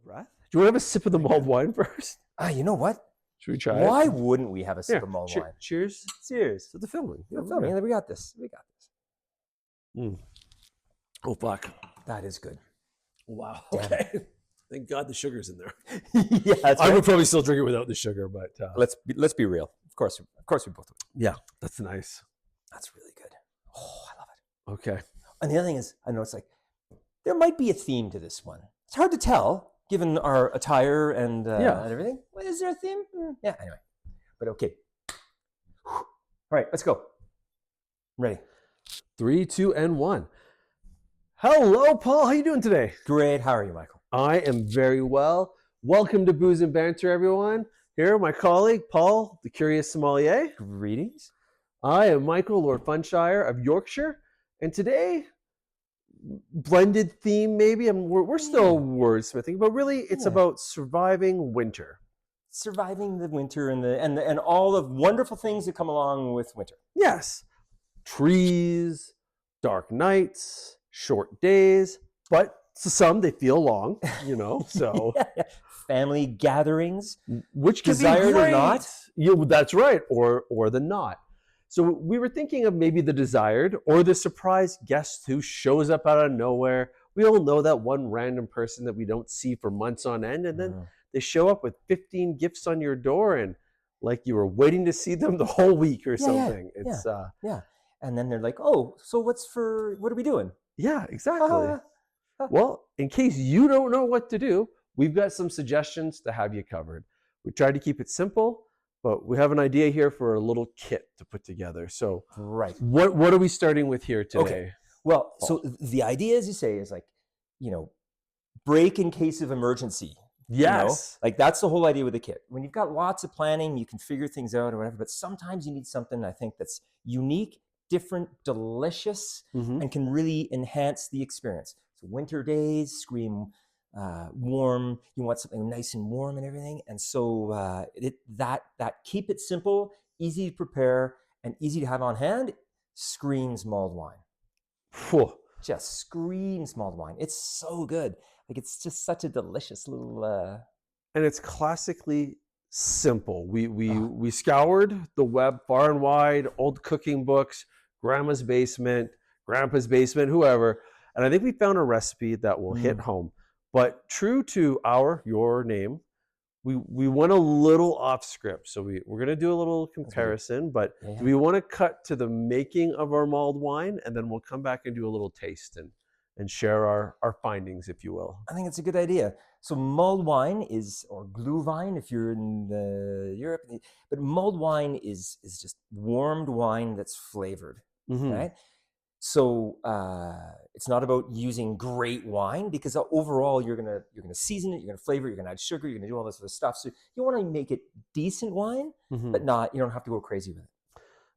breath. Do you want to have a sip of the mulled wine first? You know what? Should we try it? Why wouldn't we have a sip of mulled wine? Cheers. Cheers. To the filming. Yeah, filming. We got this. We got this. Oh, fuck. That is good. Wow. Okay. Thank God the sugar's in there. Yeah, that's I right. would probably still drink it without the sugar, but Let's be real. Of course we both would. yeah, that's nice. That's really good. Oh, I love it. Okay. And the other thing is, I know it's like there might be a theme to this one. It's hard to tell given our attire and everything. Well, is there a theme? Yeah. Anyway, but okay. All right, let's go. I'm ready. 3, 2, and 1. Hello, Paul. How you doing today? Great. How are you, Michael? I am very well. Welcome to Booze and Banter, everyone. Here, my colleague, Paul, the Curious Sommelier. Greetings. I am Micael, Lord Funshire of Yorkshire. And today, blended theme maybe. We're still wordsmithing, but really it's about surviving winter. Surviving the winter and all the wonderful things that come along with winter. Yes. Trees, dark nights, short days, but to some they feel long, so family gatherings, which can desired be great. Or not. Yeah, that's right, or the not. So we were thinking of maybe the desired or the surprise guest who shows up out of nowhere. We all know that one random person that we don't see for months on end, and then they show up with 15 gifts on your door, and like you were waiting to see them the whole week or something. It's and then they're like, "Oh, so what are we doing?" Yeah, exactly. Well, in case you don't know what to do, we've got some suggestions to have you covered. We tried to keep it simple, but we have an idea here for a little kit to put together. So, what are we starting with here today? Okay. Well, so the idea, as you say, is like, break in case of emergency. Yes. Like that's the whole idea with the kit. When you've got lots of planning, you can figure things out or whatever, but sometimes you need something, I think, that's unique, different, delicious, and can really enhance the experience. So winter days scream warm. You want something nice and warm and everything. And so that keep it simple, easy to prepare, and easy to have on hand screams mulled wine. Whew. Just screams mulled wine. It's so good. Like it's just such a delicious little. And it's classically simple. We scoured the web far and wide, old cooking books, grandma's basement, grandpa's basement, whoever. And I think we found a recipe that will hit home. But true to your name, we went a little off script. So we're going to do a little comparison, but do we want to cut to the making of our mulled wine? And then we'll come back and do a little taste and share our findings, if you will. I think it's a good idea. So mulled wine or glühwein if you're in Europe, but mulled wine is just warmed wine that's flavored, right? So it's not about using great wine because overall you're gonna season it, you're gonna flavor it, you're gonna add sugar, you're gonna do all this other stuff. So you want to make it decent wine, but you don't have to go crazy with it.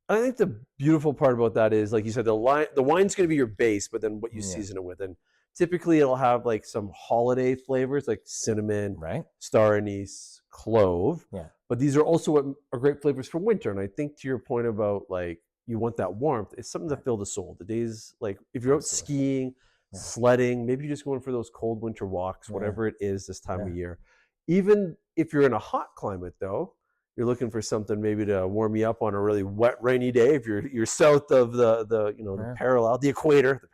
I think the beautiful part about that is, like you said, the wine's going to be your base, but then what you season it with. And typically it'll have like some holiday flavors like cinnamon, star anise, clove. Yeah. But these are also what are great flavors for winter. And I think to your point about like, you want that warmth, it's something to fill the soul. The days, like if you're out skiing, sledding, maybe you're just going for those cold winter walks, whatever it is this time of year. Even if you're in a hot climate though, you're looking for something maybe to warm you up on a really wet, rainy day. If you're south of the parallel, the equator,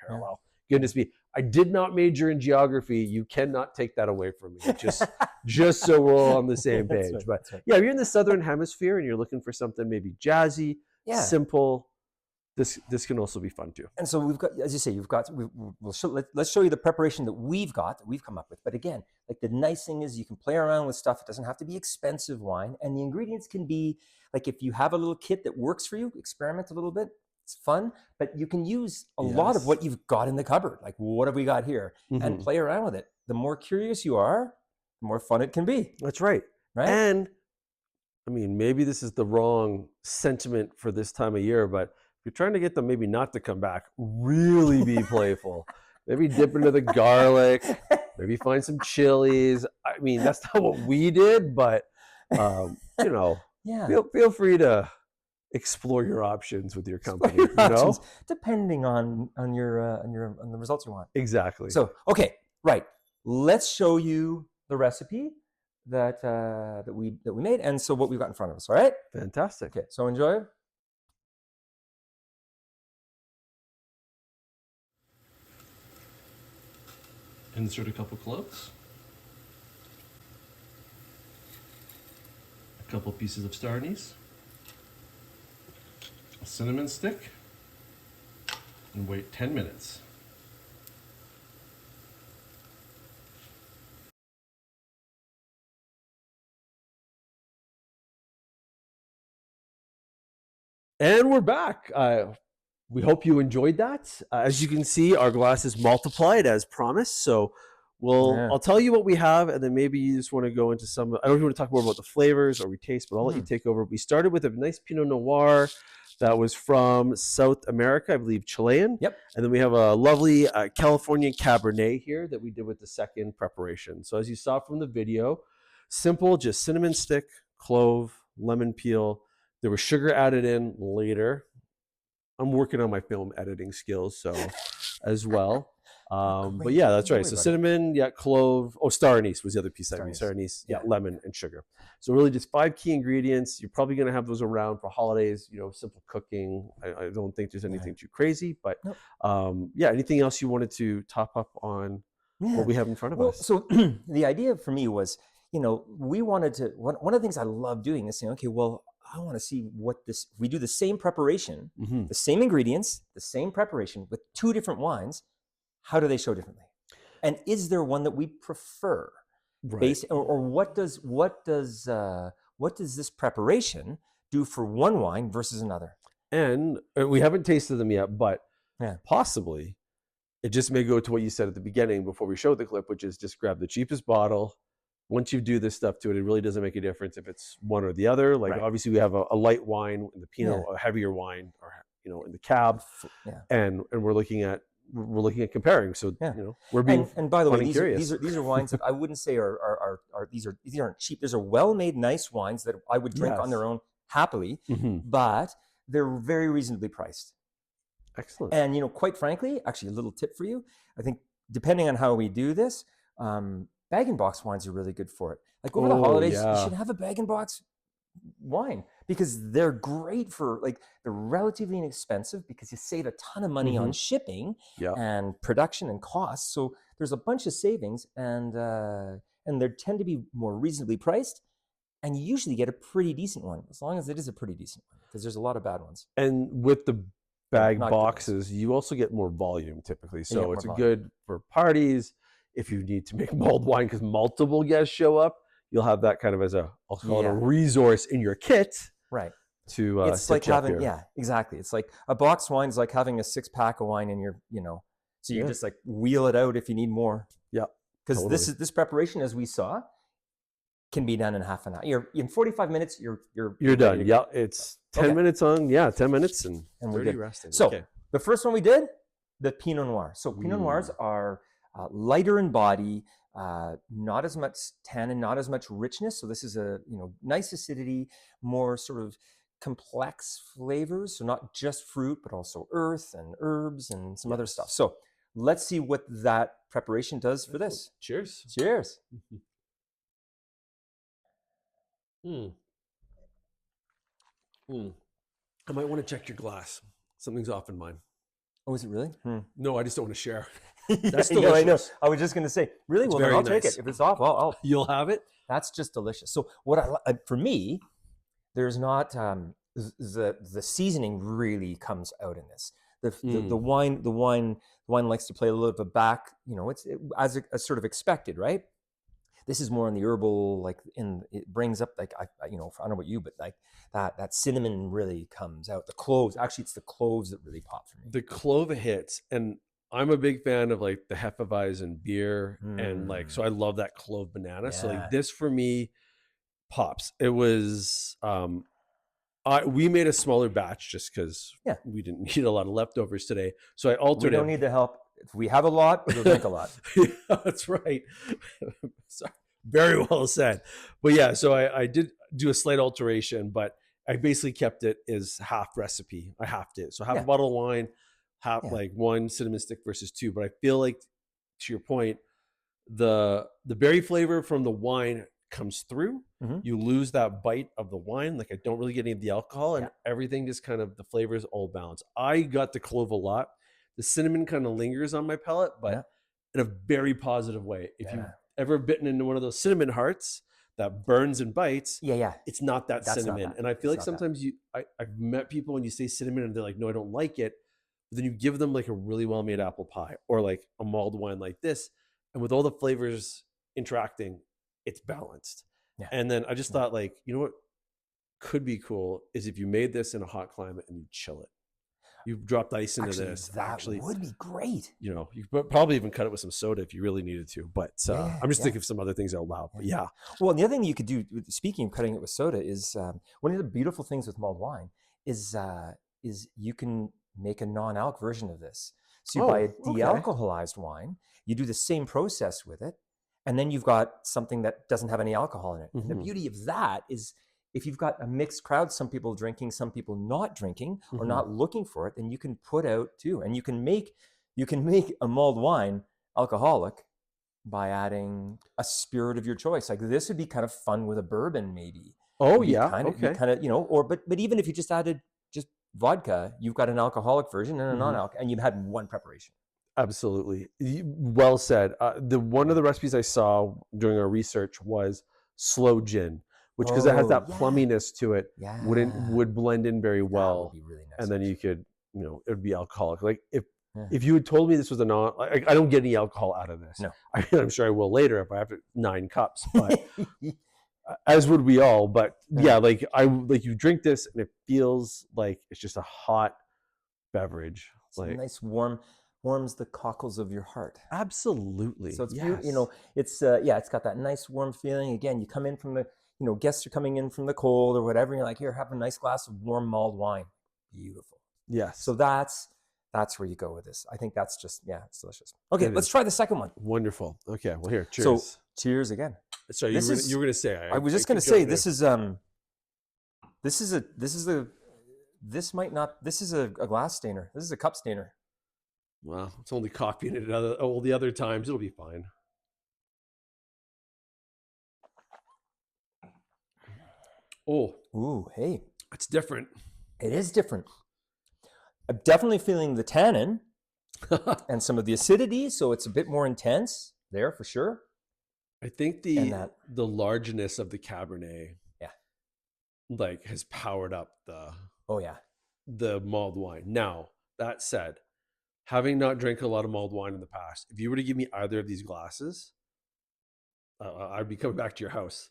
goodness me. I did not major in geography. You cannot take that away from me. Just so we're all on the same page. But if you're in the southern hemisphere and you're looking for something maybe jazzy, simple, this can also be fun too. And so we've got, as you say, let's show you the preparation that we've come up with. But again, like the nice thing is you can play around with stuff. It doesn't have to be expensive wine, and the ingredients can be like if you have a little kit that works for you, experiment a little bit. It's fun, but you can use a lot of what you've got in the cupboard. Like, what have we got here? And play around with it. The more curious you are, the more fun it can be. That's right. And I mean, maybe this is the wrong sentiment for this time of year, but if you're trying to get them maybe not to come back, really be playful. Maybe dip into the garlic, maybe find some chilies. I mean, that's not what we did, but feel free to explore your options with your company. Depending on the results you want. Exactly. So, okay, right. Let's show you the recipe that that we made, and so what we've got in front of us. All right. Fantastic. Okay. So enjoy. Insert a couple cloves. A couple pieces of star anise. A cinnamon stick. And wait 10 minutes. And we're back. We hope you enjoyed that. As you can see, our glass is multiplied as promised. So I'll tell you what we have, and then maybe you just want to go into some. I don't know if you want to talk more about the flavors or we taste, but I'll let you take over. We started with a nice Pinot Noir that was from South America, I believe Chilean. Yep. And then we have a lovely Californian Cabernet here that we did with the second preparation. So as you saw from the video, simple, just cinnamon stick, clove, lemon peel. There was sugar added in later. I'm working on my film editing skills, so as well. But yeah, that's right. So cinnamon, clove. Oh, star anise was the other piece. Star anise, lemon and sugar. So really, just 5 key ingredients. You're probably going to have those around for holidays. Simple cooking. I don't think there's anything too crazy, but anything else you wanted to top up on what we have in front of us? So the idea for me was, we wanted to. One of the things I love doing is saying, okay, well, I want to see if we do the same preparation, the same ingredients, the same preparation with 2 different wines, how do they show differently? And is there one that we prefer? Right. Or what does this preparation do for one wine versus another? And we haven't tasted them yet, but possibly it just may go to what you said at the beginning before we showed the clip, which is just grab the cheapest bottle. Once you do this stuff to it, it really doesn't make a difference if it's one or the other. Like obviously we have a light wine in the Pinot, a heavier wine, or in the Cab, and we're looking at comparing. So we're being and by the way, curious. these are wines that I wouldn't say are these aren't cheap. These are well-made, nice wines that I would drink on their own happily, but they're very reasonably priced. Excellent. And quite frankly, actually, a little tip for you. I think depending on how we do this. Bag-in-box wines are really good for it. Like over the holidays, you should have a bag-in-box wine because they're great for they're relatively inexpensive because you save a ton of money on shipping and production and costs. So there's a bunch of savings and they tend to be more reasonably priced, and you usually get a pretty decent one as long as it is a pretty decent one because there's a lot of bad ones. And with the bag boxes, you also get more volume typically. So it's good for parties. If you need to make mulled wine because multiple guests show up, you'll have that kind of as I'll call it a resource in your kit. Right. It's like having, exactly. It's like a box wine is like having a 6-pack of wine in your, so you just wheel it out if you need more. Yeah. Because this preparation, as we saw, can be done in half an hour. You're in 45 minutes. You're done. Yeah. It's 10 minutes on. Yeah. 10 minutes and 30 resting. So the first one we did, the Pinot Noir. So Pinot Noirs are lighter in body, not as much tannin, not as much richness. So this is a nice acidity, more sort of complex flavors. So not just fruit, but also earth and herbs and some other stuff. So let's see what that preparation does for this. Cheers. Cheers. I might want to check your glass. Something's off in mine. Oh, is it really? No, I just don't want to share. That's delicious. I know. I was just going to say, really? Well, then I'll take it. If it's off, I'll. You'll have it? That's just delicious. So what for me, there's not, the seasoning really comes out in this. The wine likes to play a little bit of a back, it's as sort of expected, right? This is more on the herbal, it brings up I don't know about you, but that cinnamon really comes out. The cloves, actually, it's the cloves that really pop for me. The clove hits, and I'm a big fan of the Hefeweizen beer, and so I love that clove banana. So this for me pops. It was we made a smaller batch just because we didn't need a lot of leftovers today. So I altered. We don't need the help. If we have a lot, we'll drink a lot. That's right. Sorry. Very well said. But yeah, so I did do a slight alteration, but I basically kept it as half recipe. I halved it. So half a bottle of wine, half 1 cinnamon stick versus 2. But I feel like, to your point, the berry flavor from the wine comes through. Mm-hmm. You lose that bite of the wine. Like I don't really get any of the alcohol, and everything just kind of the flavors all balance. I got the clove a lot. The cinnamon kind of lingers on my palate, but in a very positive way. If you've ever bitten into one of those cinnamon hearts that burns and bites, it's not that That's cinnamon. not that. And I feel like sometimes I've met people and you say cinnamon and they're like, no, I don't like it. But then you give them like a really well-made apple pie or like a mulled wine like this. And with all the flavors interacting, it's balanced. Yeah. And then I just thought like, you know what could be cool is if you made this in a hot climate and you chill it. You dropped ice into this. That would be great. You know, you could probably even cut it with some soda if you really needed to. But I'm just thinking of some other things out loud. But Well, and the other thing you could do, speaking of cutting it with soda, is one of the beautiful things with mulled wine is you can make a non-alc version of this. So you buy a de-alcoholized wine, you do the same process with it, and then you've got something that doesn't have any alcohol in it. And the beauty of that is if you've got a mixed crowd, some people drinking, some people not drinking or not looking for it, then you can put out too. And you can make a mulled wine alcoholic by adding a spirit of your choice. Like this would be kind of fun with a bourbon maybe. Kind of, you know, or but even if you just added just vodka, you've got an alcoholic version and a non-alcoholic, and you've had one preparation. Absolutely. Well said. One of the recipes I saw during our research was slow gin, which because it has that plumminess to it, would blend in very well. That would be really nice. And then you could, you know, it would be alcoholic. Like if you had told me this was a I don't get any alcohol out of this. No. I'm sure I will later if I have 9 cups, but as would we all. But like you drink this and it feels like it's just a hot beverage. It's like nice warms the cockles of your heart. Absolutely. So it's you know, it's it's got that nice warm feeling. Again, you come in from the, you know, guests are coming in from the cold or whatever, and you're like, here, have a nice glass of warm mulled wine. Beautiful. Yes. So that's where you go with this. I think that's just it's delicious. Okay, let's try the second one. Wonderful. Okay, well here, cheers. So cheers again. Sorry, you were going to say. I was just going to say this is a glass stainer. This is a cup stainer. Well, it's only copying it all the other times. It'll be fine. Oh. Ooh, hey. It's different. It is different. I'm definitely feeling the tannin and some of the acidity, so it's a bit more intense there for sure. I think the largeness of the Cabernet like has powered up the mulled wine. Now, that said, having not drank a lot of mulled wine in the past, if you were to give me either of these glasses, I'd be coming back to your house.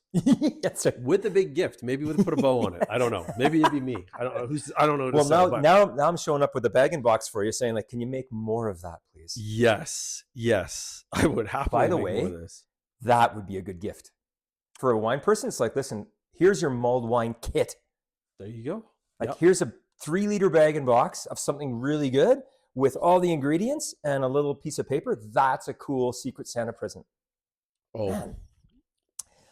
That's right. With a big gift. Maybe we'd put a bow on it. I don't know. Maybe it'd be me. I don't know. I don't know. Well, now I'm showing up with a bag-in-box for you, saying like, can you make more of that, please? Yes. I would happily. By the way, that would be a good gift for a wine person. It's like, listen, here's your mulled wine kit. There you go. Like here's a 3-liter bag-in-box of something really good with all the ingredients and a little piece of paper. That's a cool Secret Santa present. Oh, man.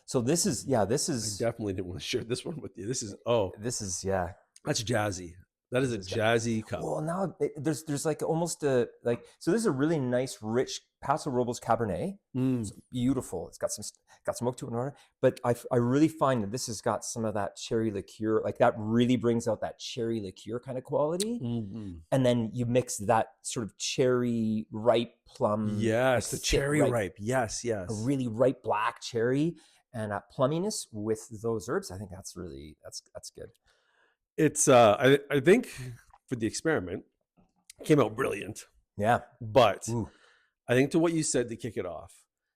So this is. I definitely didn't want to share this one with you. This is that's jazzy. That is a jazzy cup. Well, now there's like almost so this is a really nice, rich Paso Robles Cabernet. It's beautiful. It's got smoke to it, but I really find that this has got some of that cherry liqueur, like that really brings out that cherry liqueur kind of quality. Mm-hmm. And then you mix that sort of cherry ripe plum. Yes, the cherry ripe. Yes. A really ripe black cherry and a plumminess with those herbs. I think that's good. It's I think for the experiment, it came out brilliant. Yeah. But I think to what you said to kick it off,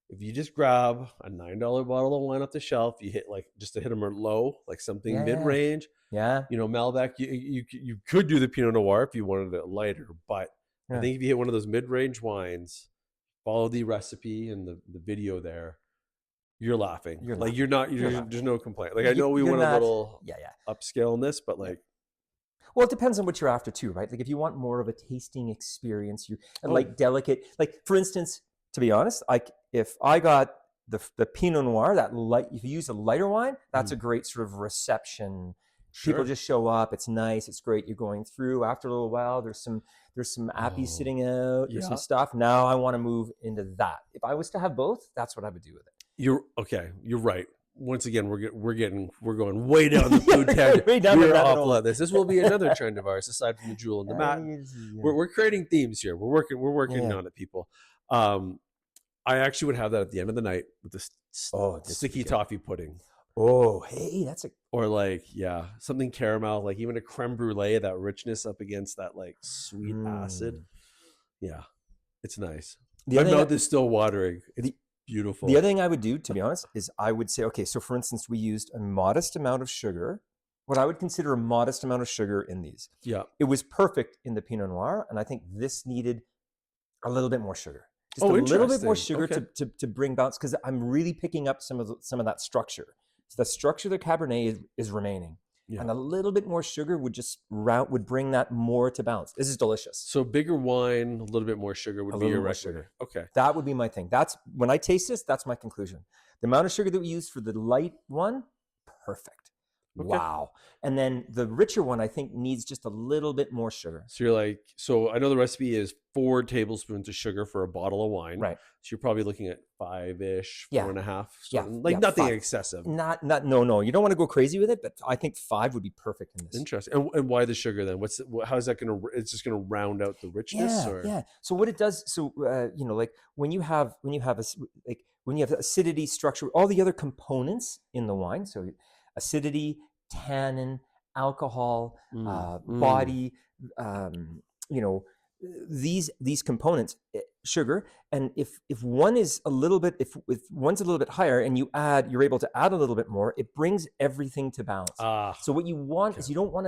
if you just grab a $9 bottle of wine off the shelf, you hit just to hit them low, like something mid-range. Yeah. You know, Malbec, you could do the Pinot Noir if you wanted it lighter, but I think if you hit one of those mid-range wines, follow the recipe and the video there, you're laughing. There's no complaint. Like I know we went a little upscale in this, but like. Well, it depends on what you're after too, right? Like if you want more of a tasting experience, delicate, like for instance, to be honest, if I got the Pinot Noir, if you use a lighter wine, that's a great sort of reception People just show up. It's nice. It's great. You're going through. After a little while, there's some appies sitting out. There's some stuff. Now I want to move into that. If I was to have both, that's what I would do with it. You're right. Once again, we're going way down the food tangent. Way down we're awful at this. This will be another trend of ours, aside from the jewel and the mat. We're creating themes here. We're working on it, people. I actually would have that at the end of the night with the sticky toffee pudding. Oh, hey, that's or like something caramel, like even a creme brulee, that richness up against that like sweet acid. Yeah, it's nice. My mouth is still watering. It's beautiful. The other thing I would do, to be honest, is I would say, okay, so for instance, we used a modest amount of sugar, what I would consider a modest amount of sugar in these. Yeah. It was perfect in the Pinot Noir, and I think this needed a little bit more sugar. Just a little bit more sugar to bring balance, because I'm really picking up some of that structure. So the structure of the Cabernet is remaining. Yeah. And a little bit more sugar would bring that more to balance. This is delicious. So bigger wine, a little bit more sugar would be your recommendation. Okay. That would be my thing. That's when I taste this, that's my conclusion. The amount of sugar that we use for the light one, perfect. Okay. Wow. And then the richer one, I think, needs just a little bit more sugar. So I know the recipe is 4 tablespoons of sugar for a bottle of wine. Right. So you're probably looking at 5-ish, 4.5. Nothing excessive. No. You don't want to go crazy with it, but I think 5 would be perfect in this. Interesting. And why the sugar then? How is that going to? It's just going to round out the richness. Yeah. So what it does, like when you have acidity, structure, all the other components in the wine. So acidity, tannin, alcohol, body, these components, sugar. And if one is a little bit, if one's a little bit higher and you're able to add a little bit more, it brings everything to balance. So what you want is you don't want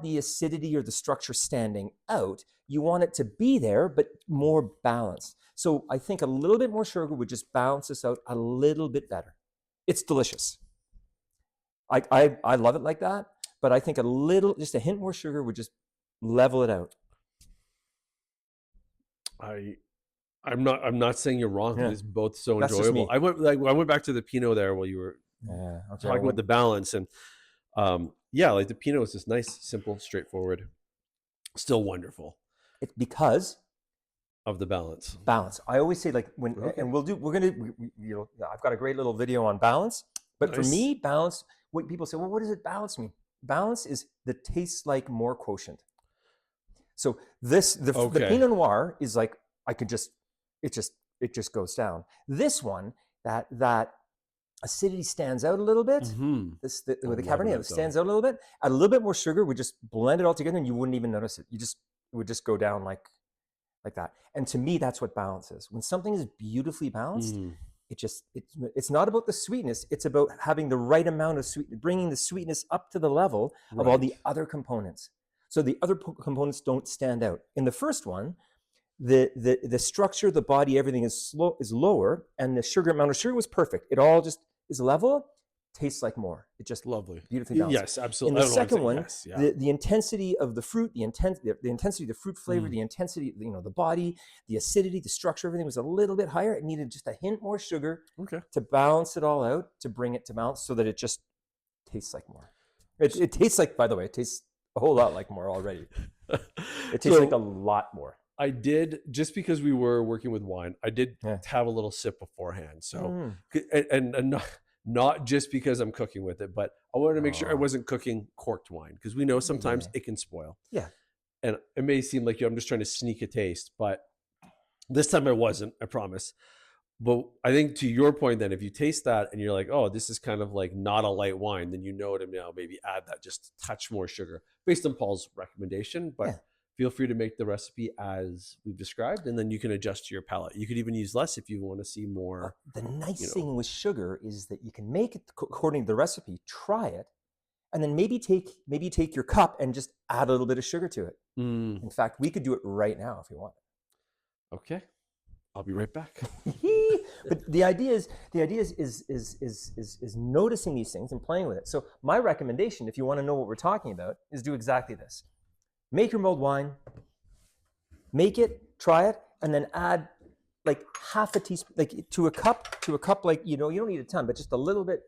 the acidity or the structure standing out. You want it to be there, but more balanced. So I think a little bit more sugar would just balance this out a little bit better. It's delicious. I love it like that, but I think just a hint more sugar would just level it out. I'm not saying you're wrong. It's both so enjoyable. I went back to the Pinot there while you were talking about the balance, and like the Pinot is just nice, simple, straightforward, still wonderful. It's because of the balance. I always say, like, and I've got a great little video on balance, but for me, balance. What people say, well, what does it balance mean? Balance is the taste like more quotient. So the Pinot Noir is like, it just goes down. This one, that acidity stands out a little bit. Mm-hmm. With the Cabernet, it stands out a little bit. Add a little bit more sugar, would just blend it all together, and you wouldn't even notice it. It would just go down like that. And to me, that's what balance is. When something is beautifully balanced, it's not about the sweetness. It's about having the right amount of sweet, bringing the sweetness up to the level of all the other components. So the other components don't stand out. In the first one, the structure, the body, everything is lower, and the amount of sugar was perfect. It all just is level. Tastes like more. It's just lovely, beautifully balanced. Yes, absolutely. In the second one, the intensity of the fruit, the intensity of the fruit flavor, the intensity, the body, the acidity, the structure, everything was a little bit higher. It needed just a hint more sugar to balance it all out, to bring it to balance, so that it just tastes like more. It tastes like, by the way, it tastes a whole lot like more already. It tastes like a lot more. I did, just because we were working with wine, I did have a little sip beforehand. So, and not just because I'm cooking with it, but I wanted to make sure I wasn't cooking corked wine, because we know sometimes it can spoil. Yeah. And it may seem like I'm just trying to sneak a taste, but this time I wasn't, I promise. But I think, to your point, then, if you taste that and you're like, oh, this is kind of like not a light wine, then you know to now maybe add that just a touch more sugar based on Paul's recommendation. But feel free to make the recipe as we've described, and then you can adjust to your palate. You could even use less if you want to see more. The nice thing with sugar is that you can make it according to the recipe, try it, and then maybe take your cup and just add a little bit of sugar to it. In fact, we could do it right now if you want. Okay. I'll be right back. But the idea is noticing these things and playing with it. So my recommendation, if you want to know what we're talking about, is do exactly this. Make your mulled wine, make it, try it, and then add like half a teaspoon, like to a cup, like, you don't need a ton, but just a little bit,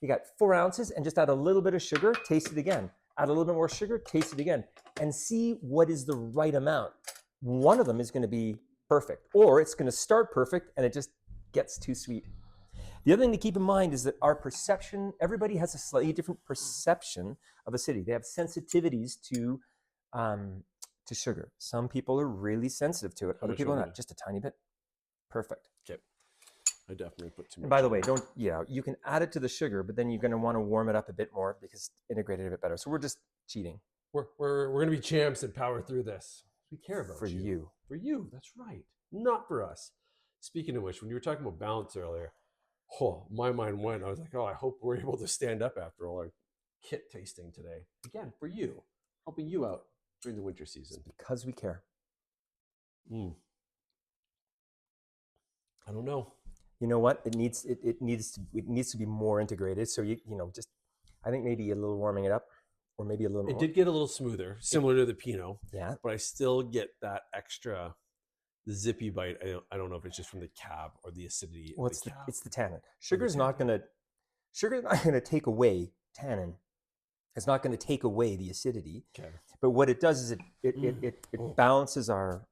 You got 4 ounces and just add a little bit of sugar, taste it again. Add a little bit more sugar, taste it again, and see what is the right amount. One of them is going to be perfect, or it's going to start perfect and it just gets too sweet. The other thing to keep in mind is that our perception, everybody has a slightly different perception of acidity. They have sensitivities to sugar. Some people are really sensitive to it. Other people are not, just a tiny bit. Perfect. Okay. I definitely put too much. And by the way, you can add it to the sugar, but then you're going to want to warm it up a bit more because integrate it a bit better. So we're just cheating. We're going to be champs and power through this. We care about for you. For you, that's right. Not for us. Speaking of which, when you were talking about balance earlier, my mind went. I was like, I hope we're able to stand up after all our kit tasting today. Again, for you, helping you out during the winter season. It's because we care. I don't know. You know what? It needs to be more integrated. So just I think maybe a little warming it up, or maybe a little more. It did get a little smoother, similar to the Pinot. Yeah. But I still get that extra zippy bite. I don't know if it's just from the cab or the acidity. Well, it's the tannin. Sugar's not going to take away tannin. It's not going to take away the acidity. Okay. But what it does is it balances our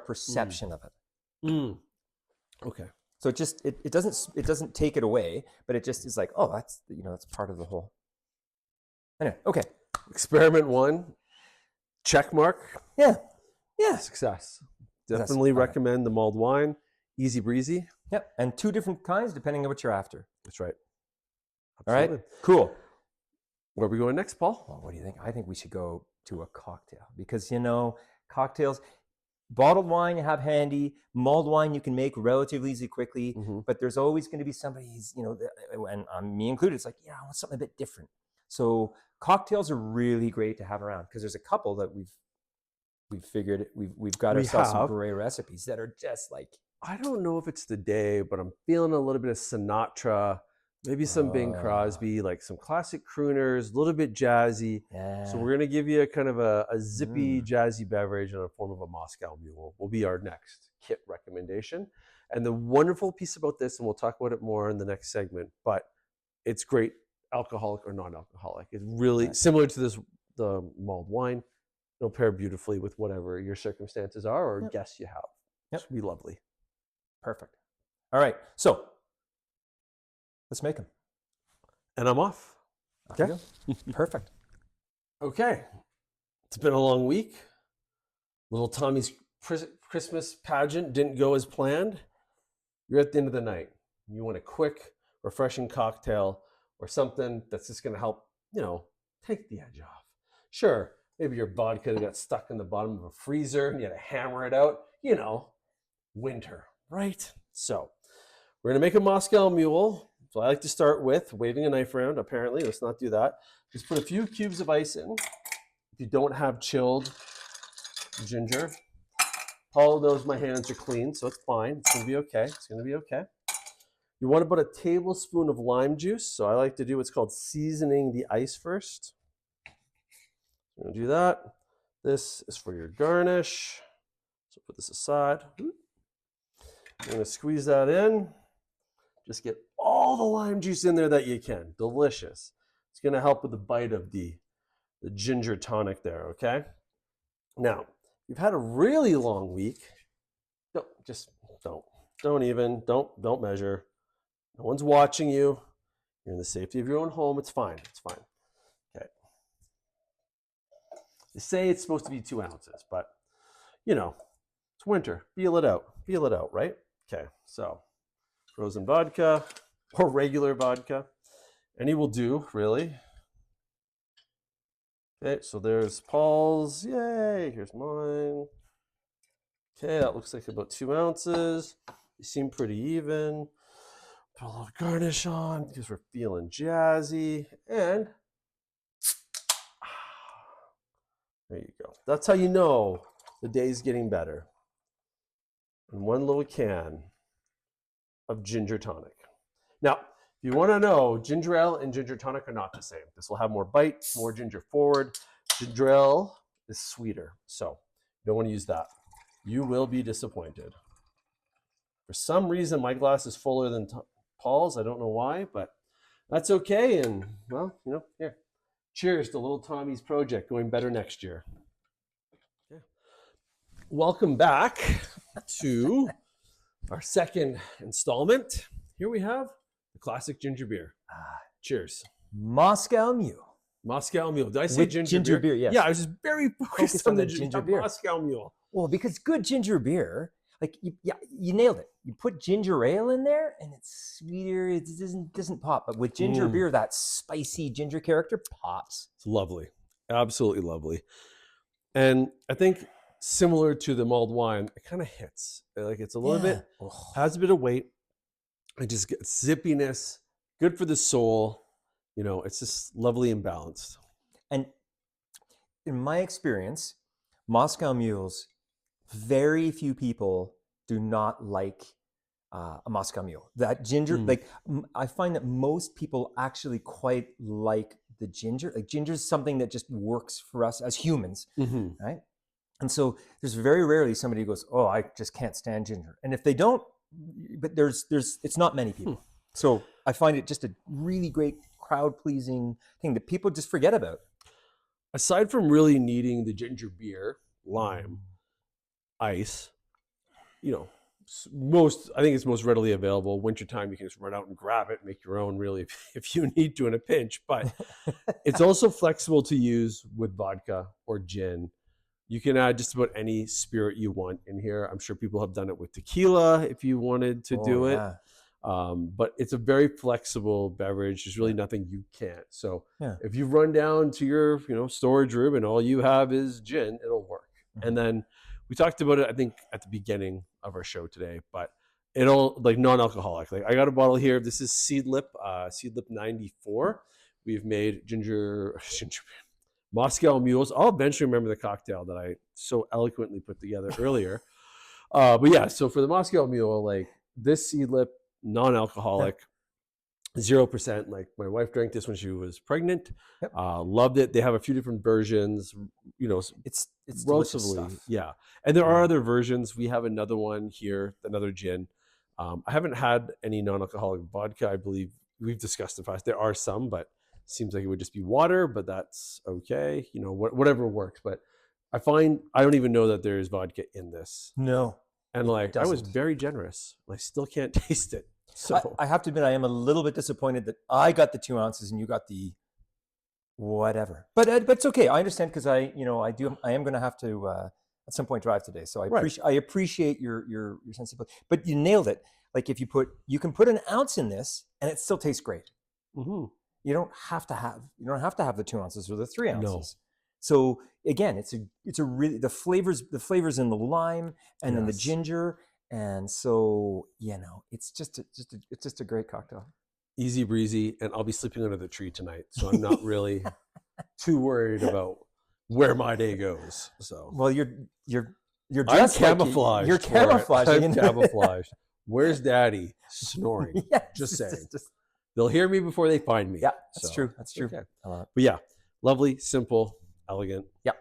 perception of it. Okay. So it doesn't take it away, but it just is like, that's part of the whole. Anyway, okay. Experiment 1, check mark. Yeah. Success. Definitely recommend the mulled wine. Easy breezy. Yep. And 2 different kinds depending on what you're after. That's right. Absolutely. All right. Cool. Where are we going next, Paul? Well, what do you think? I think we should go to a cocktail because cocktails. Bottled wine you have handy, mulled wine you can make relatively easy quickly, but there's always going to be somebody who's, and me included, it's like, I want something a bit different. So cocktails are really great to have around because there's a couple that we've figured we've got ourselves some great recipes that are just like. I don't know if it's the day, but I'm feeling a little bit of Sinatra, maybe some Bing Crosby, like some classic crooners, a little bit jazzy. Yeah. So we're going to give you a kind of a zippy, jazzy beverage in the form of a Moscow Mule. Will be our next kit recommendation. And the wonderful piece about this, and we'll talk about it more in the next segment, but it's great alcoholic or non-alcoholic. It's really similar to the mulled wine. It'll pair beautifully with whatever your circumstances are or guests you have. Yep. It'll be lovely. Perfect. All right. So let's make them. And I'm off. Okay. Perfect. Okay. It's been a long week. Little Tommy's Christmas pageant didn't go as planned. You're at the end of the night. You want a quick, refreshing cocktail or something that's just going to help, take the edge off. Sure, maybe your vodka got stuck in the bottom of a freezer and you had to hammer it out. Winter, right? So we're going to make a Moscow Mule. So I like to start with waving a knife around, apparently. Let's not do that. Just put a few cubes of ice in. If you don't have chilled ginger, Paul knows my hands are clean, so it's fine. It's going to be okay. It's going to be okay. You want about a tablespoon of lime juice. So I like to do what's called seasoning the ice first. I'm going to do that. This is for your garnish. So put this aside. I'm going to squeeze that in. Just get all the lime juice in there that you can. Delicious. It's going to help with the bite of the ginger tonic there, okay? Now, if you've had a really long week, don't measure. No one's watching you. You're in the safety of your own home. It's fine. It's fine. Okay. They say it's supposed to be 2 ounces, but it's winter. Feel it out. Feel it out, right? Okay, so frozen vodka or regular vodka. Any will do, really. Okay, so there's Paul's. Yay, here's mine. Okay, that looks like about 2 ounces. They seem pretty even. Put a little garnish on because we're feeling jazzy. And there you go. That's how you know the day's getting better. And 1 little can of ginger tonic. Now, if you want to know, ginger ale and ginger tonic are not the same. This will have more bite, more ginger forward. Ginger ale is sweeter, so you don't want to use that. You will be disappointed. For some reason, my glass is fuller than Paul's. I don't know why, but That's okay. And well, here. Cheers to little Tommy's project going better next year. Yeah. Welcome back to our second installment. Here we have the classic ginger beer. Cheers. Moscow Mule. Moscow Mule. Did I say With ginger beer? Yes. Yeah, I was just very focused on the ginger beer. Moscow Mule. Well, because good ginger beer, like you nailed it. You put ginger ale in there, and it's sweeter. It doesn't pop. But with ginger beer, that spicy ginger character pops. It's lovely, absolutely lovely. And I think similar to the mulled wine, it kind of hits. Like it's a little bit has a bit of weight. It just gets zippiness. Good for the soul. It's just lovely and balanced. And in my experience, Moscow Mules, very few people do not like a Moscow Mule. That ginger, I find that most people actually quite like the ginger. Like ginger is something that just works for us as humans, right? And so there's very rarely somebody who goes, "Oh, I just can't stand ginger." And if they don't, but it's not many people. So I find it just a really great crowd-pleasing thing that people just forget about. Aside from really needing the ginger beer, lime, ice, I think it's most readily available. Wintertime, you can just run out and grab it, make your own really if you need to in a pinch. But it's also flexible to use with vodka or gin. You can add just about any spirit you want in here. I'm sure people have done it with tequila if you wanted to do it. But it's a very flexible beverage. There's really nothing you can't. So if you run down to your storage room and all you have is gin, it'll work. And then we talked about it, I think, at the beginning of our show today, but it'll like non-alcoholic. Like I got a bottle here. This is Seedlip 94. We've made ginger Moscow Mules. I'll eventually remember the cocktail that I so eloquently put together earlier. But yeah, so for the Moscow Mule, like this Seedlip, non-alcoholic, 0%. Like my wife drank this when she was pregnant. Loved it. They have a few different versions. It's relatively stuff. Yeah. And there are other versions. We have another one here, another gin. I haven't had any non-alcoholic vodka. I believe we've discussed in the past. There are some, but it seems like it would just be water. But that's okay. Whatever works. But I find I don't even know that there is vodka in this. No. And like I was very generous. I still can't taste it. So I have to admit, I am a little bit disappointed that I got the 2 ounces and you got the whatever. But it's okay. I understand because I am going to have to at some point drive today. So I appreciate your sensibility. But you nailed it. Like if you can put an ounce in this and it still tastes great. You don't have to have the 2 ounces or the 3 ounces. No. So again, it's a really the flavors in the lime and then the ginger. And so, it's just a great cocktail. Easy breezy, and I'll be sleeping under the tree tonight, so I'm not really too worried about where my day goes. So, well, you're dressed camouflaged. You're camouflaging. I'm camouflaged. Where's Daddy? Snoring. Just saying. They'll hear me before they find me. Yeah, that's true. That's true. Okay. But yeah, lovely, simple, elegant. Yeah,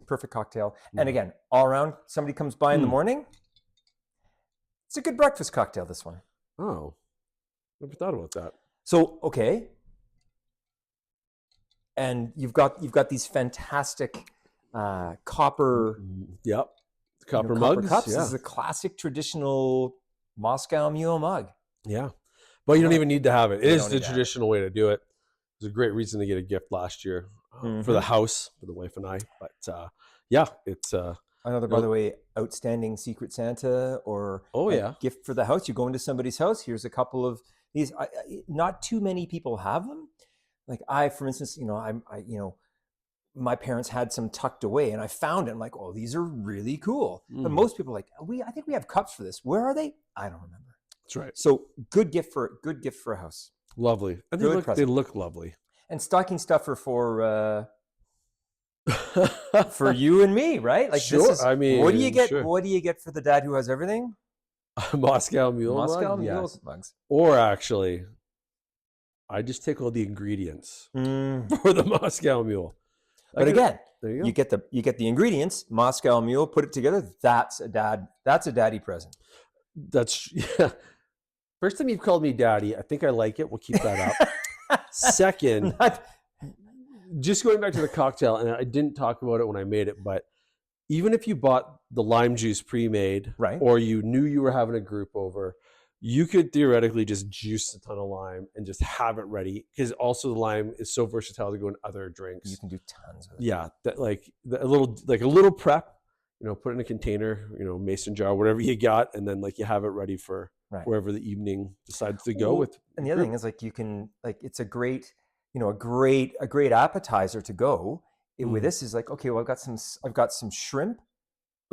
perfect cocktail. And again, all around, somebody comes by in the morning. It's a good breakfast cocktail, this one. Oh, never thought about that. So, okay. And you've got these fantastic copper copper mugs. Cups. This is a classic traditional Moscow Mule mug. Yeah. But you don't even need to have it. It is the traditional way to do it. It was a great reason to get a gift last year for the house, for the wife and I. But it's another, by the way, outstanding Secret Santa or gift for the house. You go into somebody's house. Here's a couple of these. Not too many people have them. Like for instance, my parents had some tucked away, and I found it. I'm like, oh, these are really cool. But most people are like, I think we have cups for this. Where are they? I don't remember. That's right. So good gift for a house. Lovely. And they look lovely. And stocking stuffer for for you and me, right? Like sure. This is, what do you get? Sure. What do you get for the dad who has everything? Moscow Mule mugs. Or actually, I just take all the ingredients for the Moscow Mule. But again, you get the ingredients, Moscow Mule, put it together. That's a daddy present. That's First time you've called me daddy. I think I like it. We'll keep that up. Second, just going back to the cocktail, and I didn't talk about it when I made it, but even if you bought the lime juice pre-made, right, or you knew you were having a group over, you could theoretically just juice a ton of lime and just have it ready, because also the lime is so versatile to go in other drinks. You can do tons of it. Yeah, that a little prep, put it in a container, mason jar, whatever you got, and then you have it ready for wherever the evening decides to go with. And the other thing is you can it's a great, a great appetizer to go with this is okay, well I've got some shrimp.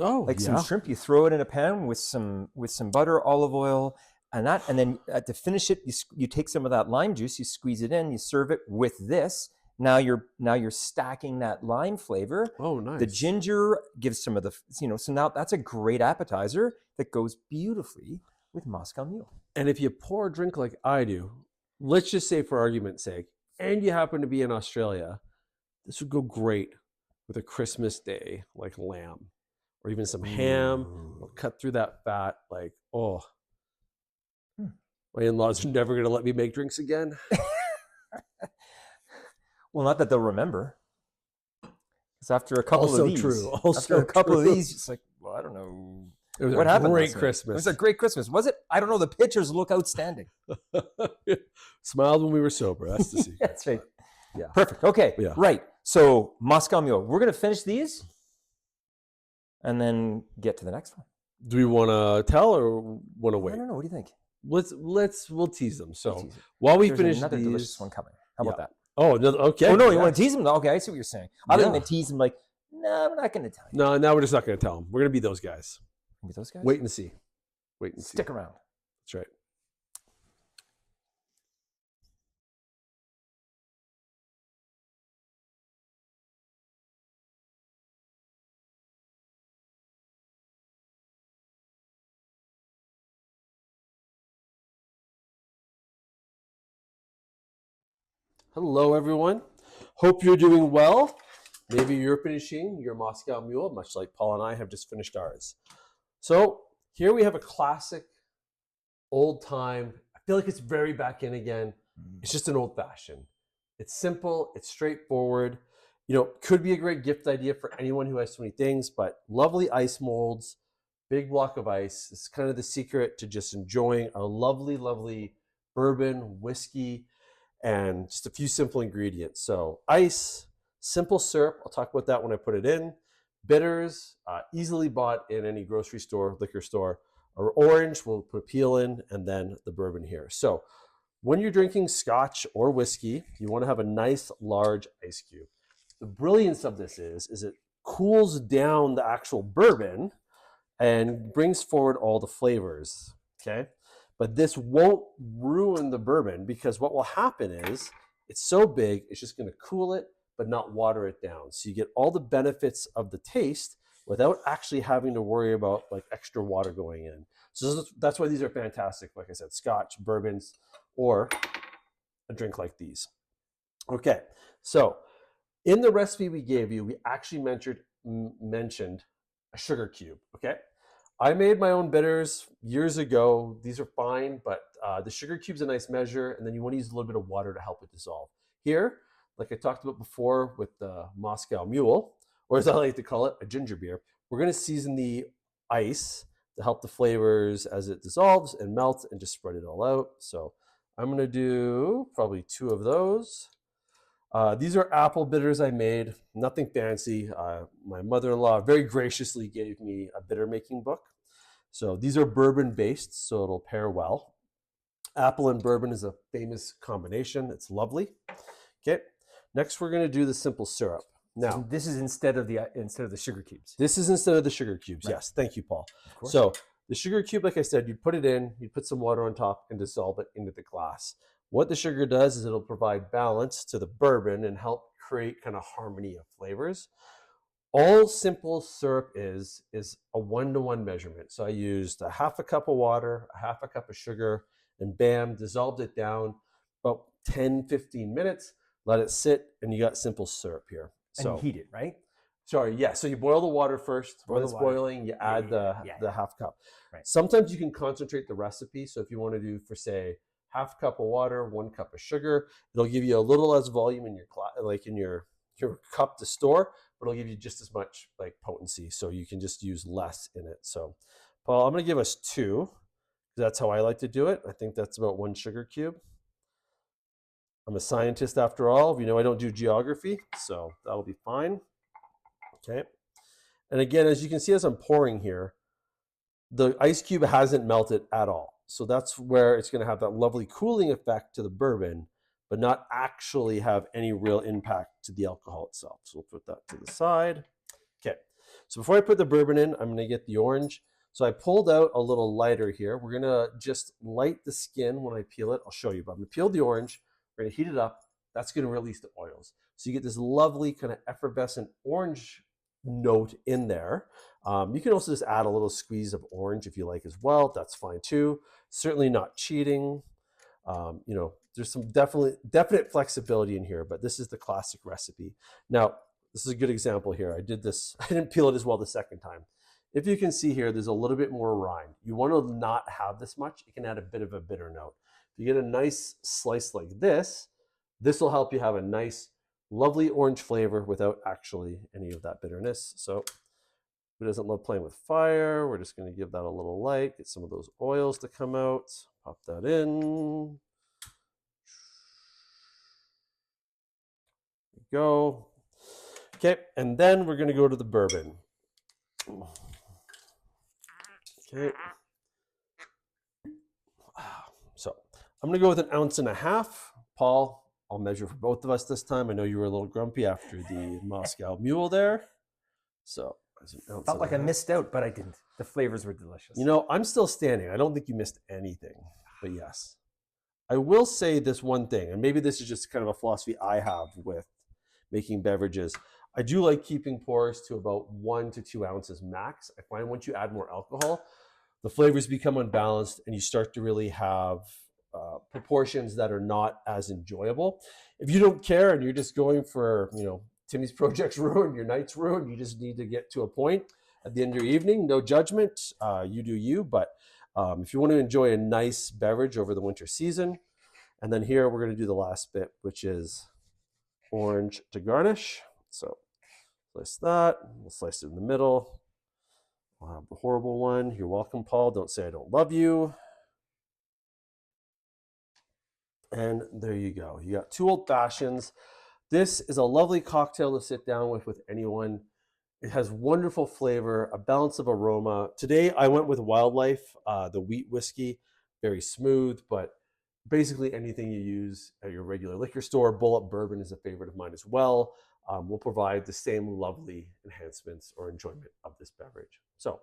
Some shrimp, you throw it in a pan with some butter, olive oil, and then to finish it, you take some of that lime juice, you squeeze it in, you serve it with this. Now you're stacking that lime flavor. Oh, nice. The ginger gives some of the, so now that's a great appetizer that goes beautifully with Moscow Mule. And if you pour a drink like I do, let's just say for argument's sake, and you happen to be in Australia, this would go great with a Christmas day lamb. Or even some ham, cut through that fat. My in-laws are never going to let me make drinks again. Well, not that they'll remember. Because after a couple of these, it's well, I don't know. It was a great Christmas. It was a great Christmas. Was it? I don't know. The pictures look outstanding. Smiled when we were sober. That's the secret. That's right. Yeah. Perfect. Okay. Yeah. Right. So Moscow Mule. We're going to finish these. And then get to the next one. Do we want to tell or want to wait? I don't know. What do you think? We'll tease them. So while we finish another these, delicious one coming. How about that? Oh, no, okay. Oh no, you want to tease them? Okay, I see what you're saying. I think to tease them no, we're not going to tell you. No, now we're just not going to tell them. We're going to be those guys. Be those guys? Wait and see. Stick around. That's right. Hello, everyone. Hope you're doing well. Maybe you're finishing your Moscow Mule, much like Paul and I have just finished ours. So here we have a classic, old time. I feel like it's very back in again. It's just an old fashioned. It's simple. It's straightforward. Could be a great gift idea for anyone who has so many things, but lovely ice molds, big block of ice. It's kind of the secret to just enjoying a lovely, lovely bourbon, whiskey, and just a few simple ingredients. So ice, simple syrup. I'll talk about that when I put it in. Bitters, easily bought in any grocery store, liquor store. Or orange, we'll put a peel in, and then the bourbon here. So when you're drinking scotch or whiskey, you want to have a nice large ice cube. The brilliance of this is it cools down the actual bourbon and brings forward all the flavors, okay? But this won't ruin the bourbon, because what will happen is it's so big, it's just going to cool it, but not water it down. So you get all the benefits of the taste without actually having to worry about extra water going in. So that's why these are fantastic. Like I said, scotch, bourbons, or a drink like these. Okay, so in the recipe we gave you, we actually mentioned a sugar cube, okay? I made my own bitters years ago. These are fine, but the sugar cube's a nice measure, and then you want to use a little bit of water to help it dissolve. Here, like I talked about before with the Moscow Mule, or as I like to call it, a ginger beer, we're going to season the ice to help the flavors as it dissolves and melts and just spread it all out. So I'm going to do probably 2 of those. These are apple bitters I made, nothing fancy. My mother-in-law very graciously gave me a bitter making book. So these are bourbon based, so it'll pair well. Apple and bourbon is a famous combination. It's lovely. Okay, next we're going to do the simple syrup. Now, so this is instead of the sugar cubes. This is instead of the sugar cubes. Right. Yes, thank you, Paul. Of course. So the sugar cube, like I said, you'd put it in, you'd put some water on top and dissolve it into the glass. What the sugar does is it'll provide balance to the bourbon and help create kind of harmony of flavors. All simple syrup is a 1-to-1 measurement. So I used a half a cup of water, a half a cup of sugar, and bam, dissolved it down about 10, 15 minutes, let it sit, and you got simple syrup here. So and heat it, right? Sorry, yeah. So you boil the water first. When it's boiling, you add the half cup. Right. Sometimes you can concentrate the recipe. So if you want to do, for say, half cup of water, 1 cup of sugar. It'll give you a little less volume in your like in your cup to store, but it'll give you just as much like potency. So you can just use less in it. So Paul, I'm going to give us 2. That's how I like to do it. I think that's about 1 sugar cube. I'm a scientist after all. You know, I don't do geography, so that'll be fine. Okay. And again, as you can see, as I'm pouring here, the ice cube hasn't melted at all. So that's where it's going to have that lovely cooling effect to the bourbon, but not actually have any real impact to the alcohol itself. So we'll put that to the side. Okay. So before I put the bourbon in, I'm going to get the orange. So I pulled out a little lighter here. We're going to just light the skin when I peel it. I'll show you, but I'm going to peel the orange. We're going to heat it up. That's going to release the oils. So you get this lovely kind of effervescent orange note in there. You can also just add a little squeeze of orange if you like as well. That's fine too. Certainly not cheating. You know, there's some definite flexibility in here, but this is the classic recipe. Now, this is a good example here. I did this, I didn't peel it as well the second time. If you can see here, there's a little bit more rind. You want to not have this much. It can add a bit of a bitter note. If you get a nice slice like this, this will help you have a nice, lovely orange flavor without actually any of that bitterness. So who doesn't love playing with fire? We're just going to give that a little light, get some of those oils to come out. Pop that in. There we go. Okay, and then we're going to go to the bourbon. Okay. So I'm going to go with 1.5 ounces. Paul, I'll measure for both of us this time. I know you were a little grumpy after the Moscow Mule there. So felt like I missed out, but I didn't. The flavors were delicious. You know, I'm still standing. I don't think you missed anything, but yes. I will say this one thing, and maybe this is just kind of a philosophy I have with making beverages. I do like keeping pours to about 1 to 2 ounces max. I find once you add more alcohol, the flavors become unbalanced and you start to really have proportions that are not as enjoyable. If you don't care and you're just going for, you know, Timmy's project's ruined, your night's ruined, you just need to get to a point at the end of your evening, no judgment, you do you. But if you want to enjoy a nice beverage over the winter season, and then here we're going to do the last bit, which is orange to garnish. So slice that, we'll slice it in the middle. We'll have the horrible one. You're welcome, Paul. Don't say I don't love you. And there you go. You got 2 old fashions. This is a lovely cocktail to sit down with anyone. It has wonderful flavor, a balance of aroma. Today I went with Wildlife, the wheat whiskey, very smooth, but basically anything you use at your regular liquor store. Bulleit bourbon is a favorite of mine as well. Will provide the same lovely enhancements or enjoyment of this beverage. So,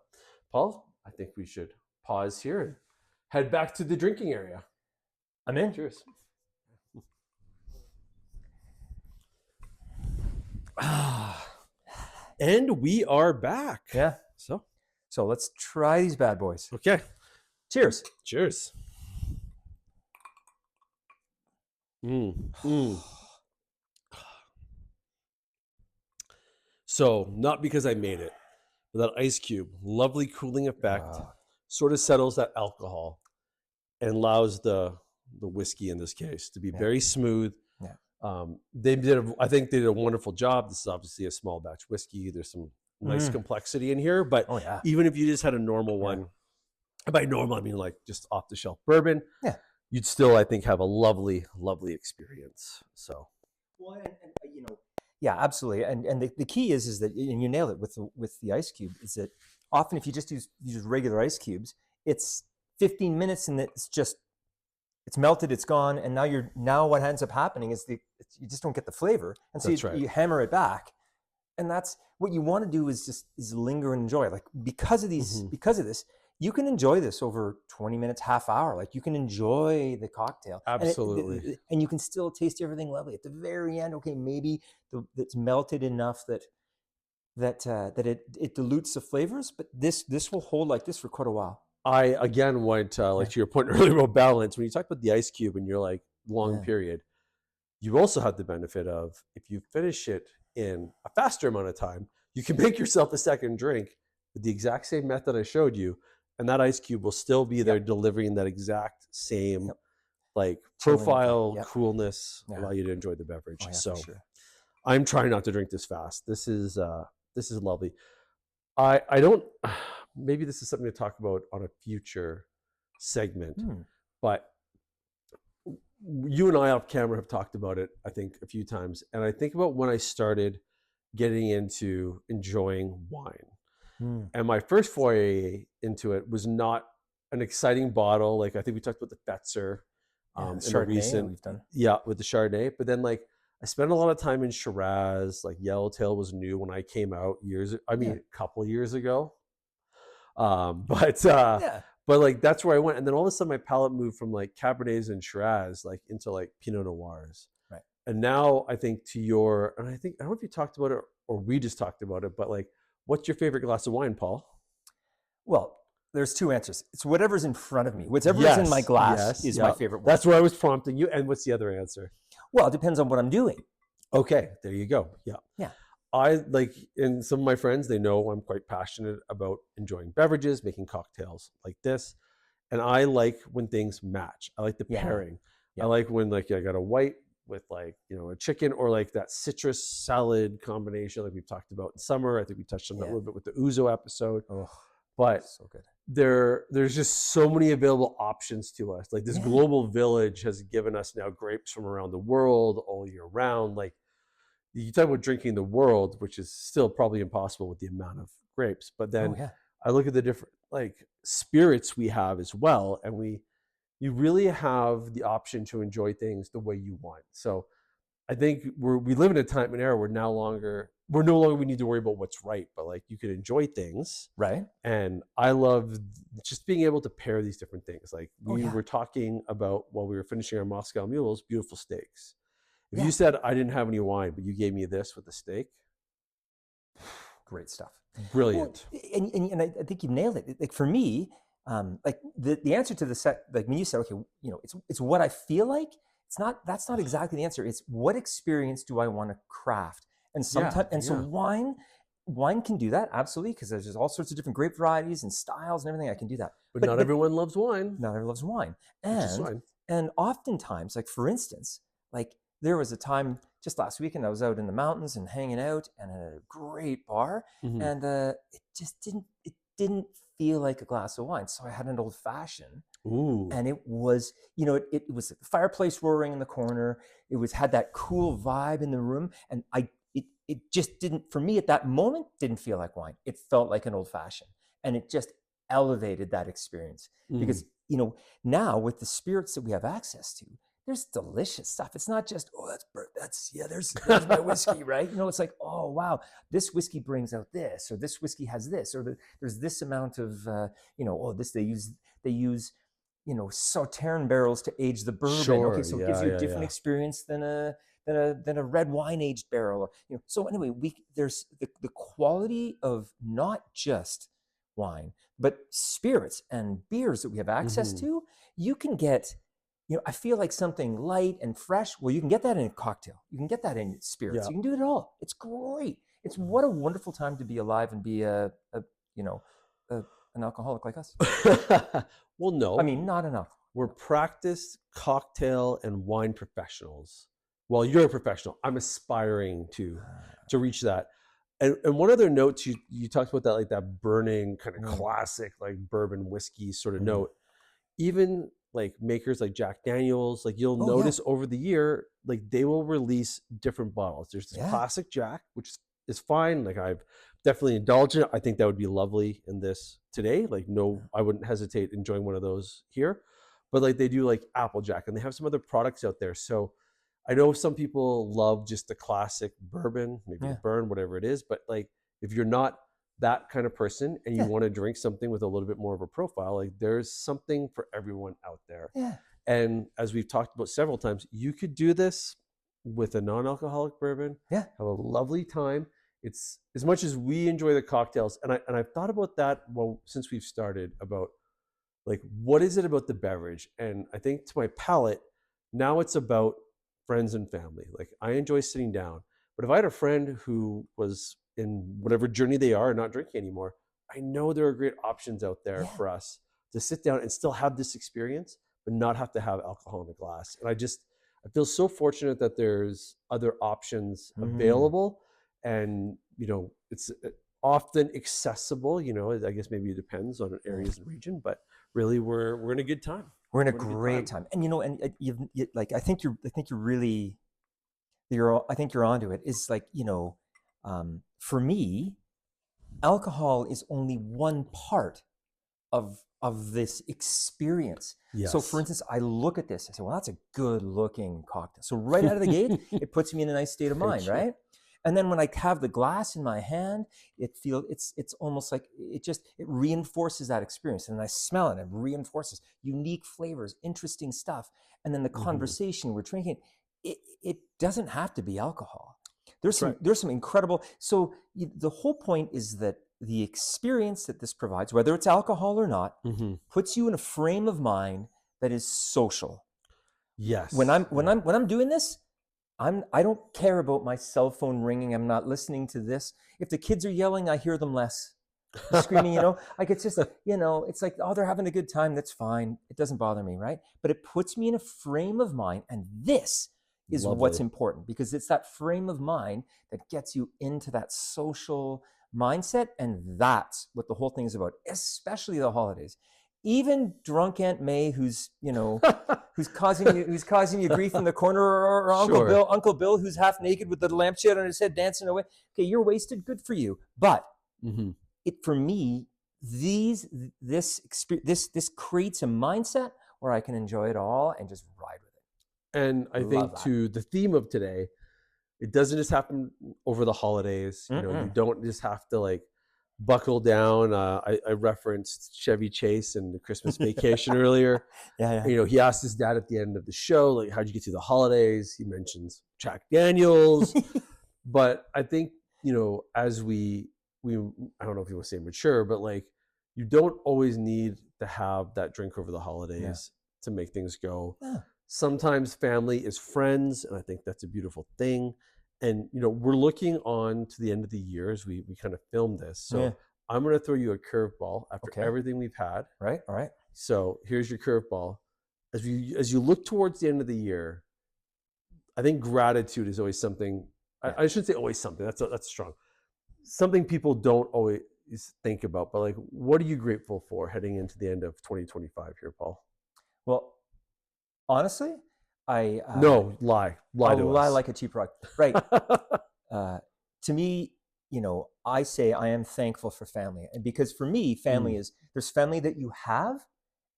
Paul, I think we should pause here and head back to the drinking area. I'm in. Cheers. And we are back. Yeah. So let's try these bad boys. Okay. Cheers. Cheers. So, not because I made it, but that ice cube, lovely cooling effect, sort of settles that alcohol and allows the whiskey in this case to be very smooth. Yeah. I think they did a wonderful job. This is obviously a small batch whiskey. There's some nice complexity in here, but even if you just had a normal one, by normal I mean like just off the shelf bourbon, you'd still, I think, have a lovely, lovely experience. So, well, and you know, yeah, absolutely. And the key is that, and you nailed it with the ice cube, is that often if you just use regular ice cubes, it's 15 minutes and it's melted, it's gone, and now what ends up happening is you just don't get the flavor, and so you hammer it back, and that's what you want to do is linger and enjoy. Like because of this, you can enjoy this over 20 minutes, half hour. Like you can enjoy the cocktail. Absolutely. And you can still taste everything lovely. At the very end, okay, maybe it's melted enough that it dilutes the flavors, but this will hold like this for quite a while. I, again, went like to your point earlier about balance. When you talk about the ice cube and you're like long period, you also have the benefit of if you finish it in a faster amount of time, you can make yourself a second drink with the exact same method I showed you. And that ice cube will still be there delivering that exact same like Chilling profile, yep. coolness, allow you to enjoy the beverage. Oh, yeah, so for sure. I'm trying not to drink this fast. This is lovely. I don't, maybe this is something to talk about on a future segment, but you and I off camera have talked about it, I think, a few times. And I think about when I started getting into enjoying wine. And my first foray into it was not an exciting bottle. Like I think we talked about the Fetzer in a recent, we've done. Yeah, with the Chardonnay. But then like I spent a lot of time in Shiraz. Like Yellowtail was new when I came out a couple years ago. But like that's where I went, and then all of a sudden my palate moved from like Cabernets and Shiraz like into like Pinot Noirs. Right. And now I think and I don't know if you talked about it or we just talked about it, but like, what's your favorite glass of wine, Paul? Well, there's two answers. It's whatever's in front of me. Whatever's in my glass is my favorite wine. That's where I was prompting you. And what's the other answer? Well, it depends on what I'm doing. Okay, there you go. Yeah. Yeah. I like, and some of my friends, they know I'm quite passionate about enjoying beverages, making cocktails like this. And I like when things match. I like the pairing. I like when like I got a white with like, a chicken, or like that citrus salad combination like we've talked about in summer. I think we touched on that a little bit with the Ouzo episode. But so good. There's just so many available options to us. Like this global village has given us now grapes from around the world all year round. Like you talk about drinking the world, which is still probably impossible with the amount of grapes. But then I look at the different like spirits we have as well, and you really have the option to enjoy things the way you want. So I think we live in a time and era where no longer we need to worry about what's right, but like you can enjoy things. Right. And I love just being able to pair these different things. Like we were talking about while we were finishing our Moscow Mules, beautiful steaks. If you said I didn't have any wine, but you gave me this with the steak, great stuff. Brilliant. Well, and I think you nailed it. Like for me, like the answer to the set, like when you said, okay, it's what I feel like. That's not exactly the answer. It's what experience do I want to craft? And sometimes, so wine can do that, absolutely, because there's all sorts of different grape varieties and styles and everything. I can do that. But not everyone loves wine. Not everyone loves wine. Which is fine. And oftentimes, like for instance, like there was a time just last weekend I was out in the mountains and hanging out and at a great bar, and it didn't feel like a glass of wine. So I had an old fashioned. Ooh. And it was, it was the fireplace roaring in the corner. It had that cool vibe in the room. And it just didn't, for me at that moment, didn't feel like wine. It felt like an old fashioned. And it just elevated that experience. Because, now with the spirits that we have access to, there's delicious stuff. It's not just, there's my whiskey, right? It's like, oh, wow, this whiskey brings out this, or this whiskey has this, or there's this amount of, they use Sauterne barrels to age the bourbon. Sure. Okay, so it gives you a different experience than a red wine aged barrel. So anyway, there's the quality of not just wine, but spirits and beers that we have access to. You can get, I feel like something light and fresh. Well, you can get that in a cocktail. You can get that in spirits. You can do it all. It's great. It's what a wonderful time to be alive and be an alcoholic like us. Well, no. I mean, not enough. We're practiced cocktail and wine professionals. Well, you're a professional. I'm aspiring to reach that. And one other note, you talked about that, like that burning kind of classic, like bourbon whiskey sort of note. Even like makers like Jack Daniels, like you'll notice over the year, like they will release different bottles. There's this classic Jack, which is fine. Like I've definitely indulged in it. I think that would be lovely in this today. Like I wouldn't hesitate enjoying one of those here. But like they do like Applejack, and they have some other products out there. So I know some people love just the classic bourbon, maybe the burn, whatever it is. But like if you're not that kind of person and you want to drink something with a little bit more of a profile, like there's something for everyone out there. Yeah. And as we've talked about several times, you could do this with a non-alcoholic bourbon. Yeah. Have a lovely time. It's as much as we enjoy the cocktails, and I've thought about that since we've started, about like what is it about the beverage? And I think to my palate, now it's about friends and family. Like I enjoy sitting down, but if I had a friend who was in whatever journey they are, not drinking anymore, I know there are great options out there for us to sit down and still have this experience, but not have to have alcohol in a glass. And I feel so fortunate that there's other options available, and it's often accessible. I guess maybe it depends on areas and region, but really we're in a good time. We're in a great time. And I think you're onto it. Is like, for me, alcohol is only one part of this experience. Yes. So for instance, I look at this, I say, well, that's a good looking cocktail. So right out of the gate, it puts me in a nice state of mind, right? And then when I have the glass in my hand, it's almost like it reinforces that experience. And I smell it, and it reinforces unique flavors, interesting stuff. And then the conversation we're drinking, it doesn't have to be alcohol. There's some incredible. So the whole point is that the experience that this provides, whether it's alcohol or not, puts you in a frame of mind that is social. Yes. When I'm doing this, I don't care about my cell phone ringing. I'm not listening to this. If the kids are yelling, I hear them less. Screaming, like it's just, it's like, oh, they're having a good time. That's fine. It doesn't bother me, right? But it puts me in a frame of mind, and this is what's important, because it's that frame of mind that gets you into that social mindset, and that's what the whole thing is about, especially the holidays. Even drunk Aunt May, who's causing you grief in the corner, or Uncle Bill, who's half naked with the lampshade on his head dancing away. Okay, you're wasted. Good for you. But for me, this creates a mindset where I can enjoy it all and just ride with it. And I think to the theme of today, it doesn't just happen over the holidays. You don't just have to like buckle down. I referenced Chevy Chase and the Christmas Vacation earlier. Yeah. He asked his dad at the end of the show, like, how'd you get through the holidays? He mentions Jack Daniels. But I think, as we I don't know if you want to say mature, but like, you don't always need to have that drink over the holidays to make things go. Yeah. Sometimes family is friends, and I think that's a beautiful thing. And, we're looking on to the end of the year as we kind of film this. So I'm going to throw you a curveball after everything we've had. Right. All right. So here's your curveball. As you look towards the end of the year, I think gratitude is always something. I shouldn't say always something. That's strong. Something people don't always think about. But like, what are you grateful for heading into the end of 2025 here, Paul? Well, honestly, no, lie like a cheap rock, right? To me, I say I am thankful for family, and because for me, family is, there's family that you have,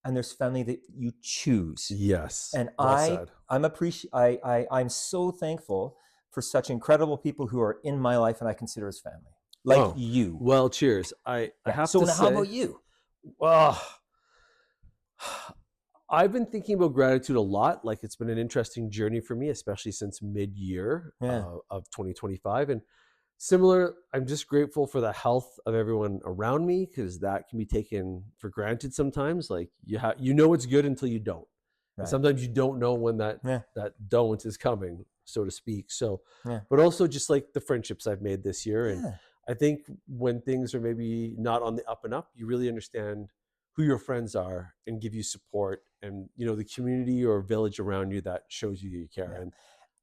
and there's family that you choose. Yes, and well I'm so thankful for such incredible people who are in my life and I consider as family, like you. Well, cheers. I have to say. So how about you? Well, I've been thinking about gratitude a lot. Like, it's been an interesting journey for me, especially since mid-year of 2025. And similar, I'm just grateful for the health of everyone around me, because that can be taken for granted sometimes. Like, it's good until you don't. Right. Sometimes you don't know when that don't is coming, so to speak. So, but also just like the friendships I've made this year. And I think when things are maybe not on the up and up, you really understand who your friends are and give you support, and the community or village around you that shows you care.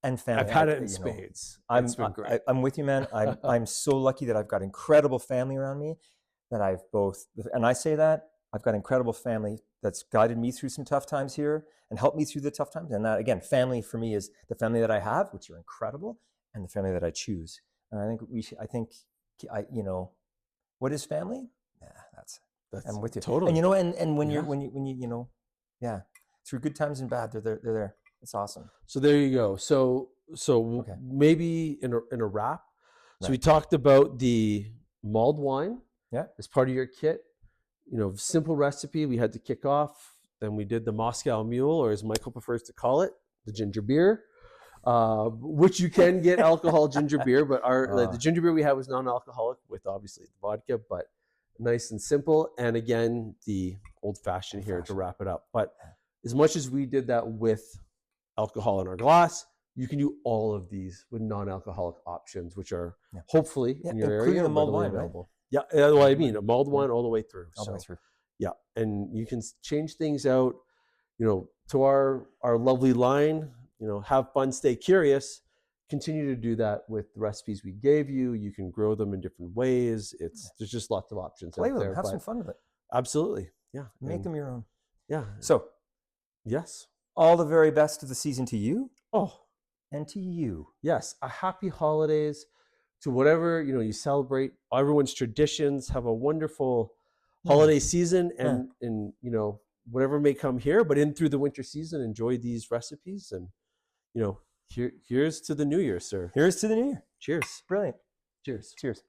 And family. I've had it in spades. It's been great. I'm with you, man. I'm so lucky that I've got incredible family around me, that and I say that I've got incredible family that's guided me through some tough times here and helped me through the tough times. And that, again, family for me is the family that I have, which are incredible, and the family that I choose. And I think what is family? Yeah, that's I'm with you. Totally. And and when you through good times and bad, they're there. It's awesome. So there you go. So maybe in a wrap. So we talked about the mulled wine as part of your kit. Simple recipe we had to kick off. Then we did the Moscow Mule, or as Micael prefers to call it, the ginger beer, which you can get alcohol ginger beer, but the ginger beer we had was non-alcoholic with obviously the vodka, but nice and simple. And again, the old-fashioned here to wrap it up. But as much as we did that with alcohol in our glass, you can do all of these with non-alcoholic options, which are hopefully in your area the mulled wine available. Right? Yeah, well, I mean, a mulled wine all the way through. All the way through. Yeah, and you can change things out. to our lovely line, have fun, stay curious. Continue to do that with the recipes we gave you. You can grow them in different ways. There's just lots of options Play out with there. them. Have some fun with it. Absolutely. Yeah. Make them your own. Yeah. So, yes. All the very best of the season to you. Oh. And to you. Yes. A happy holidays to whatever, you celebrate. Everyone's traditions. Have a wonderful holiday season and whatever may come here, but in through the winter season, enjoy these recipes and, here's to the new year, sir. Here's to the new year. Cheers. Brilliant. Cheers. Cheers.